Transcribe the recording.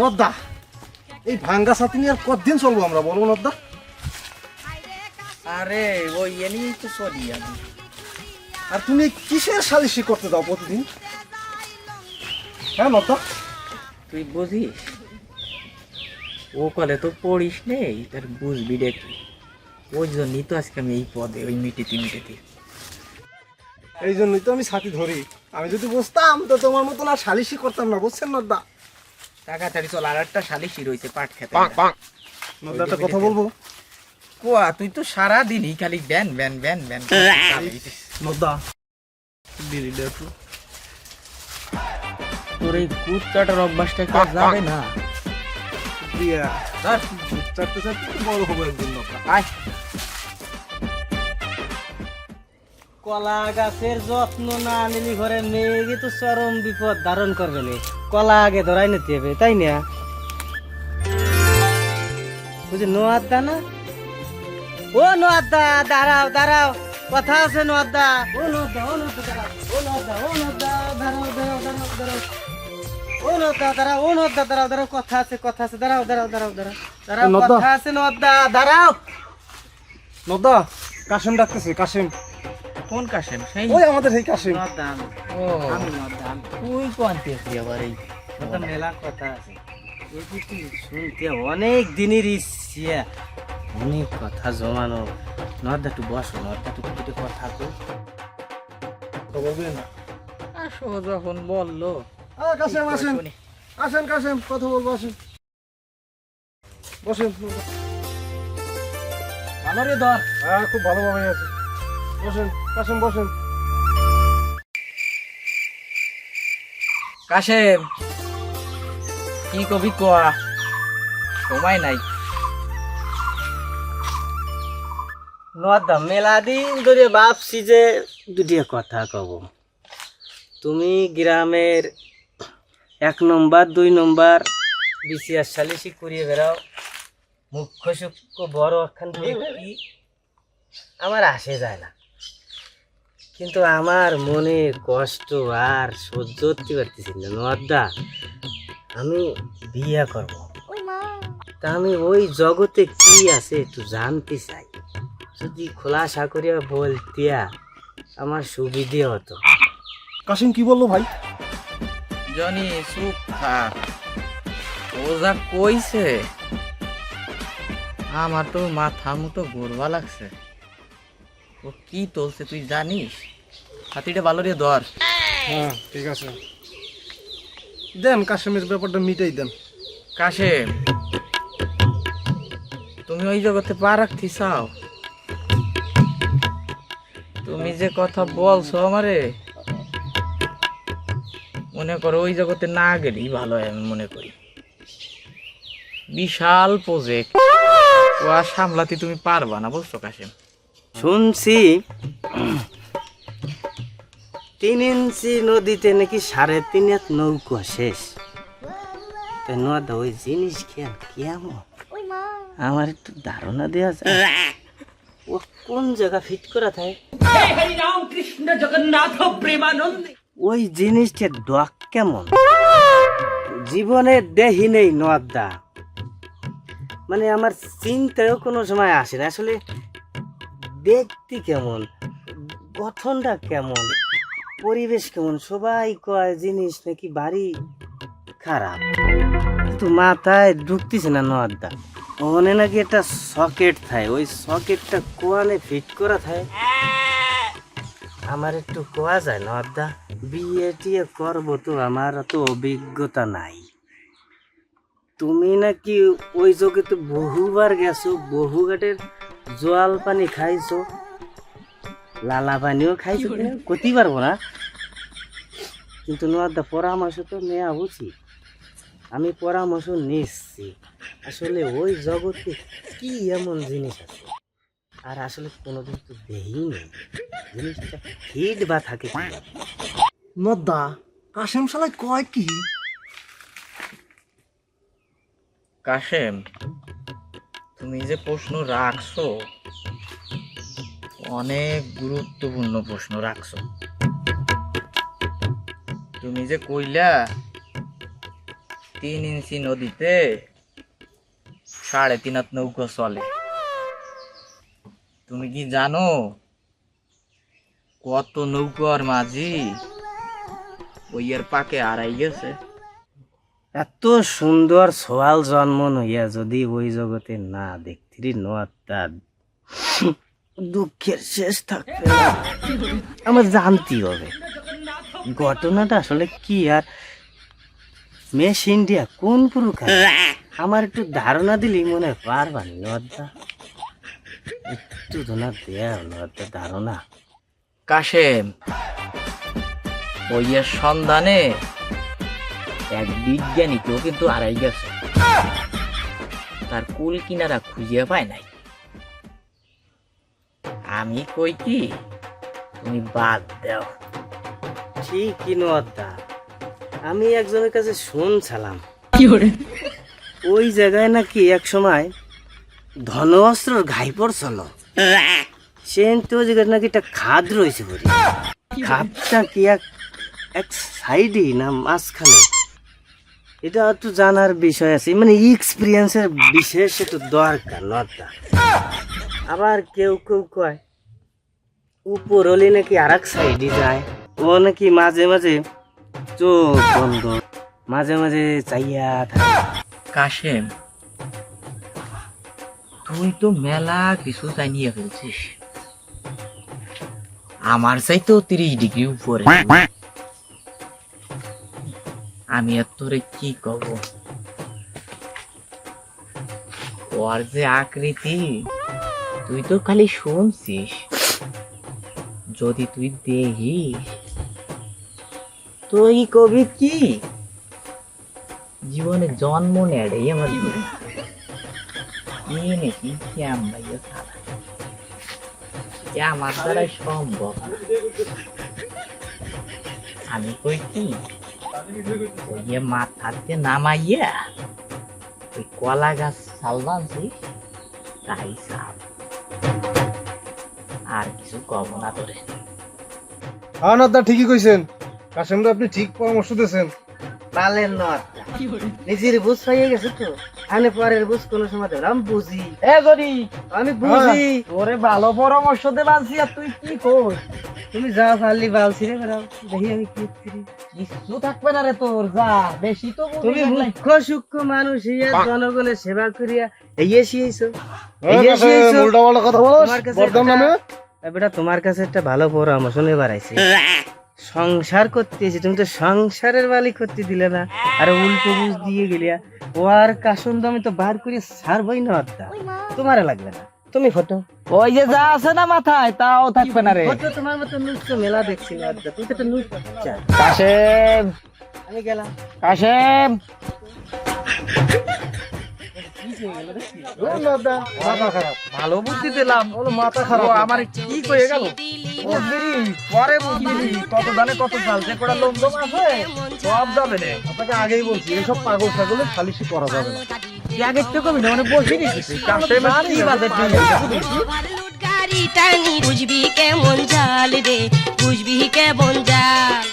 নদ্দা, এই ভাঙ্গা ছাতি নিয়ে আর কতদিন চলবো আমরা, বলো নদ্দা? আরে ওই এনেই তো চলি আমি। আর তুমি কিসের সালিশি করতে দাও প্রতিদিন? হ্যাঁ নদ্দা, তুই বুঝিস ও কলে তো পড়িস নেই, তার বুঝবি রে কি। ওই জন্যই তো আজকে আমি এই পদে, ওই মিটিতে এই জন্যই তো আমি ছাতি ধরি। আমি যদি বুঝতাম তো তোমার মতন আর সালিশি করতাম না, বুঝছেন নদ্দা? তাড়াতাড়ি চল, আর একটা সালিশি রয়েছে পাট খেতে। নদ্দা, একটা কথা বলবো? কোয়া, তুই তো সারাদিনই খালি ব্যান ব্যান ব্যান ব্যান নদ্দা, বিড়িটা একটু। তোর এই কুট কাটার অভ্যাসটা কি আর যাবে না? দিয়া ধর, চারটে চারটে বড় হবো একদিন নদ্দা। আয়। কলা গাছের যত্ন না নিলি ঘরে মেয়ে তো চরম বিপদ ধারণ করবে না। কলা আগে ধরাই নিতে হবে, তাই না? বুঝি নোয়াদা না? ও নোয়াদা, দাঁড়াও দাঁড়াও, কথা আছে নোয়াদা। ও নোয়াদা, ও নোয়াদা, দাঁড়াও। ও নোয়াদা, ও নোয়াদা, দাঁড়াও দাঁড়াও দাঁড়াও দাঁড়াও। ও নোয়াদা, দাঁড়াও। ও নোয়াদা, দাঁড়াও দাঁড়াও, কথা আছে কথা আছে, দাঁড়াও দাঁড়াও দাঁড়াও দাঁড়াও দাঁড়াও, নোয়াদা। কথা আছে নোয়াদা, দাঁড়াও। নদ্দা, কাশেম ডাকতেছে, কাশেম। কোন কাশেম? সেই ওই আমাদের এই কাশেম। নোয়াদা, ও আমি নোয়াদা, আমি। তুই কোয়ান্তি আসলি আবার এই? কথা মেলা কথা আছে, এদিকে শুনতে অনেক দিনের ইচ্ছে, অনেক কথা জমানো। নর্দা একটু বসো, নর্দা একটু দুটো কথা তো। বলবেন? আসো যখন বললো। কাশেম আসেন, শুনি। আসেন কাশেম, কথা বলবো, আসেন বসেন। ভালো রে ধর। হ্যাঁ, খুব ভালোভাবে আছে। বসেন কাশেম, বসেন। কাশেম, কি কবি কোয়া, সময় নাই। নর্দা, মেলা দিন ধরে ভাবছি যে দুটিয়া কথা কব। তুমি গ্রামের 1 নম্বর 2 নম্বর বিসিআর সালিশি করিয়ে বেড়াও, মুখ্য সূক্ষ্ম বড় একখান ব্যক্তি, আমার আসে যায় না। কিন্তু আমার মনে কষ্ট আর সহ্য করতে পারতেছি না নর্দা। আমি বিয়ে করব, তা আমি ওই জগতে কি আছে একটু জানতে চাই। যদি খোলাসা করিয়া বলতিয়া আমার সুবিধে হতো। কাশেম কি বললো ভাই? জনি চুপ থাক, ও যা কইছে আমার তো মাথা মুটো ঘুরবা লাগছে। ও কি চলছে তুই জানিস? হাতিটা ভালো রে ধর। হ্যাঁ ঠিক আছে, দেন কাশেমের ব্যাপারটা মিটাই দেন। কাশেম, তুমি ওই জগতে পা রাখতে চাও? তুমি যে কথা বলছো আমারে, মনে করো ওই জগতে না গেলেই ভালো হয়, আমি মনে করি। বিশাল প্রজেক্ট, ও আর সামলাতে তুমি পারবা না, বুঝছো কাশেম? শুনছি 3 ইঞ্চি নদীতে নাকি 3.5 হাত নৌকা শেষ। তাই নদা ওই জিনিস খেয়াল কেমন, আমার একটু ধারণা দেওয়া যায় ও কোন জায়গা ফিট করা থাকে। ওই জিনিসটা ডক কেমন, জীবনে দেহি নেই নদা। মানে আমার চিন্তায়ও কোনো সময় আসে না। আসলে দেখতে কেমন, গঠনটা কেমন, পরিবেশ কেমন, সবাই কয় জিনিস নাকি ভারী খারাপ, কিন্তু মাথায় ঢুকতেছে না নদা। ওখানে নাকি একটা সকেট থাকে, ওই সকেটটা কোয়ানে ফিট করা থাকে। আমার একটু কোয়া যায় নদা, বিয়ে টিয়ে করবো তো, আমার তো অভিজ্ঞতা নাই। তুমি নাকি ওই জগতে বহুবার গেছো, বহু ঘাটের জল পানি খাইছো, লালা পানিও খাইছো, করতে পারবো না। কিন্তু নদা পরামর্শ তো নেওয়া উচিত। আমি পরামর্শ নিচ্ছি। আসলে ওই জগতে কি এমন জিনিস আছে, আর আসলে কোনোদিন তো দেখিনি নেই জিনিসটা ফিট বা থাকে কিভাবে। নদ্দা, কাশেম শালাই কয় কি? কাশেম, তুমি যে প্রশ্ন রাখছো, অনেক গুরুত্বপূর্ণ প্রশ্ন রাখছো। তুমি যে কইলা 3 ইঞ্চি নদীতে 3.5 হাত নৌকো চলে। তুমি কি জানো কত নৌকার মাঝি ওই এর পাকে হারাই গেছে? এত সুন্দর সোয়াল জন্ম হইয়া যদি ওই জগতে না দেখতি নদটা, দুঃখের শেষ থাকবে না। আমার জানতে হবে ঘটনাটা আসলে কি, আর মেশ ইন্ডিয়া কোন প্রকার আমার একটু ধারণা দিলেই মনে হয় পারবান নদটা। একটু ধনা দেয়া নদটা ধারণা। কাশেম, ওই এর সন্ধানে এক বিজ্ঞানীকেও কিন্তু হারাই গেছে, তার কুল কিনারা খুঁজে পায় নাই। আমি কই কি তুমি বাদ দাও। ঠিকই নদটা, আমি একজনের কাছে শুনছিলাম ওই জায়গায় নাকি এক সময় ধন অস্ত্র ঘাই পড়ছিল। সে তো ওই জায়গায় নাকি একটা খাদ রয়েছে বলি, খাদটা কি এক সাইডে না মাঝখানে, এটা একটু জানার বিষয় আছে, মানে এক্সপিরিয়েন্সের বিশেষ একটু দরকার নদটা। আবার কেউ কেউ কয় উপর হলে নাকি আর এক সাইডে যায়, ও নাকি মাঝে মাঝে চোখ বন্ধ, মাঝে মাঝে চাইয়া থাকে। কাশেম, তুই তো মেলা কিছু জানিয়ে ফেলছিস, আমার চাইতেও 30 ডিগ্রি উপরে। আমি আর তোরে কি কব, ওর যে আকৃতি তুই তো খালি শুনছিস, যদি তুই দেখিস তুই কবি কি জীবনে জন্ম নেড়েই আমার নাকি ক্যাম ভাইয়া ছাড়া আমার দ্বারা সম্ভব না। আমি কই কি ওই মাথাতে নামাইয়া ওই কলা গাছ ছাল বানছি তাই সাপ, আর কিছু কব না তোরে। হ্যাঁ নদা ঠিকই কইছেন, কাশেম ভাই আপনি ঠিক পরামর্শ দিয়েছেন। পালের নদটা নিজের বুঝ পাইয়ে গেছে তো, আনে পরের বুঝ কোনো সময় দেবে আমি বুঝি। আমি বুঝি তোরে ভালো পরামর্শ দে বানছি, আর তুই কি কই? তুমি যা পারলি বালছি রে বেড়াও, দেখি আমি কি করি। কিছু থাকবে না রে তোর, যা বেশি তো তুমি মুখ্য সূক্ষ্ম মানুষ হইয়া জনগণের সেবা করিয়া এই এসিয়েছো, উল্টা পাল্টা কথা বলো বর্ধমান নামে। বেটা তোমার কাছে একটা ভালো পরামর্শ নেবার আইছে। সংসার করতে এসে তুমি তো সংসারের মালিক করতে দিলে না, আর উল্টো বুঝ দিয়ে গেলিয়া। ও আর কাসন দামে তো বার করে ছাড়বই না আড্ডা, তোমার লাগবে না, তুমি ফটো ওই যে যা আছে না মাথায় তাও থাকবে না রে। ফটো তোমার মতো নুচ্ছ মেলা দেখছি না আড্ডা, তুই তো একটা নুচ্ছ। কাশেম, আমি গেলাম। কাশেম, মাথা খারাপ, ভালো বুদ্ধি দিলাম, মাথা খারাপ। আমার কি কয়ে গেল পরে বুঝবি, কত জানে কত চাল, যে কটা লোকদম আছে সব যাবে না। আপনাকে আগেই বলছি এইসব পাগল ছাগলের সালিশি করা যাবে না। আগের থেকে আমি মানে বসে রেখেছি কাশেম কি বাজে গাড়ি টানি বুঝবি কেমন জাল রে, বুঝবি কেমন জাল।